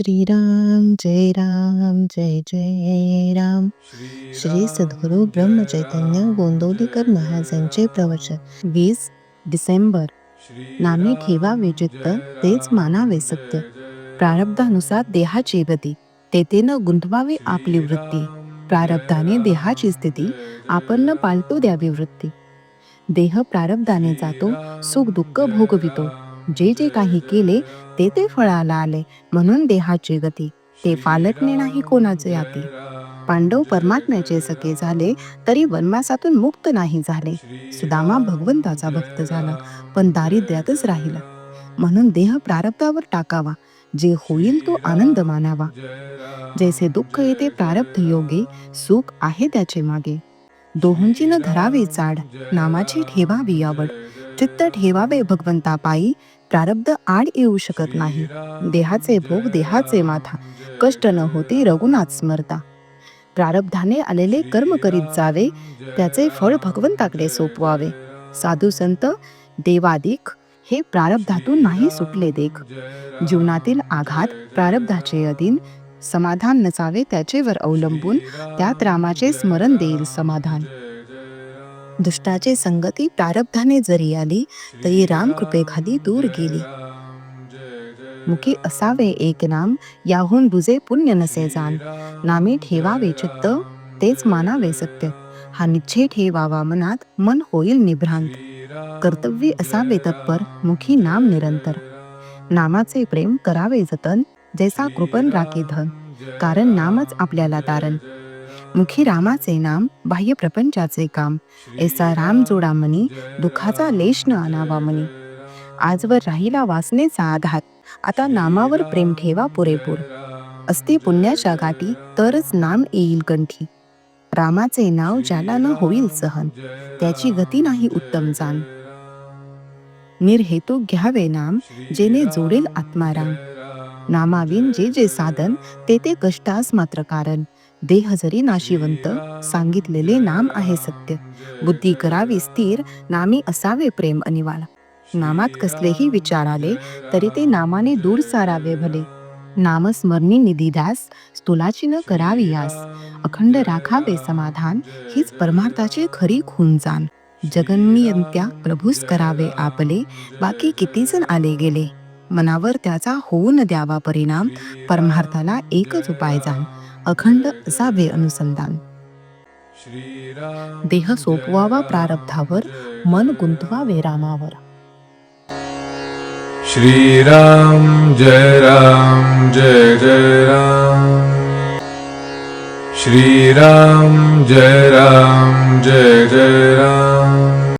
श्रीराम जय राम जय जय राम. श्री सद्गुरु ब्रह्मचैतन्य गोंदवलेकर महाराजांचे प्रवचन. 20 डिसेंबर. नामी ठेवावे चित्त तेच मानावे सत्य. प्रारब्धानुसार देहाची गती तेथे न गुंतवावे आपली वृत्ती. प्रारब्धाने देहाची स्थिती आपण न पालटू द्यावी वृत्ती. देह प्रारब्धाने जातो, सुख दुःख भोगवितो. जे जे काही केले ते ते फळाला आले, म्हणून देहाची गती ते फालटणे नाही कोणाचे हाती. पांडव परमात्म्याचे सखे झाले, तरी वनवासातून मुक्त नाही झाले. सुदामा भगवंताचा भक्त झाला, पण दारिद्र्यातच राहिला. म्हणून देह प्रारब्धावर टाकावा, जे होईल तो आनंद मानावा. जैसे दुःख येते प्रारब्ध योगे, सुख आहे त्याचे मागे. दोहोंची न धरावे चाड, नामाची ठेवावी आवड. चित्त ठेवावे भगवंता पायी, प्रारब्ध आड येऊ शकत नाही. देहाचे भोग देहाचे माथा, कष्ट न होती रघुनाथ स्मरता. प्रारब्धाने आलेले कर्म करीत जावे, त्याचे फळ भगवंताकडे सोपवावे. साधू संत देवादिक हे प्रारब्धातून नाही सुटले देख. जीवनातील आघात प्रारब्धाचे अधीन, समाधान नसावे त्याचेवर अवलंबून, त्यात रामाचे स्मरण देईल समाधान. दुष्टाचे संगती प्रारब्धाने जरी आली, तरी राम कृपेखाली दूर गेली. मुखी असावे एक नाम, याहून बुजे पुण्य नसे जाण. नामी ठेवावे चित्त तेच मानावे सत्य. हा निश्चय ठेवावा मनात, मन होईल निभ्रांत. कर्तव्य असावे तत्पर, मुखी नाम निरंतर. नामाचे प्रेम करावे जतन, जैसा कृपण राखे धन. कारण नामच आपल्याला तारण. मुखी रामाचे नाम, बाह्य प्रपंचाचे काम. ऐसा राम जोडा मनी, दुःखाचा लेश न आणावा मनी. आजवर राहिला वासनेचा आघात, आता नामावर प्रेम ठेवा पुरेपूर. असते पुण्याच्या गाठी, तरच नाम येईल कंठी. रामाचे नाव ज्याला न होईल सहन, त्याची गती नाही उत्तम जाण. निर्हेतू घ्यावे नाम, जेने जोडेल आत्माराम. नामाविन जे जे साधन, ते ते कष्टास मात्र कारण. देह जरी नाशिवंत, सांगितलेले नाम आहे सत्य. बुद्धी करावी स्थिर, नामी असावे प्रेम अनिवाळ. नामात कसलेही विचार आले, तरी ते नामाने दूर सारावे भले. नामस्मरणी निधी ध्यास, स्थूलाची न करावी आस. अखंड राखावे समाधान, हीच परमार्थाची खरी खून जाण. जगन्नियंत्या प्रभूस करावे आपले, बाकी किती जण आले गेले. मनावर त्याचा होऊ न द्यावा परिणाम, परमार्थाला एकच उपाय जाण. अखंड असावे अनुसंधान. देह सोपवावा प्रारब्धावर, मन गुंतवावे रामावर. श्रीराम जय राम जय जय राम. श्रीराम जय राम जय जय राम.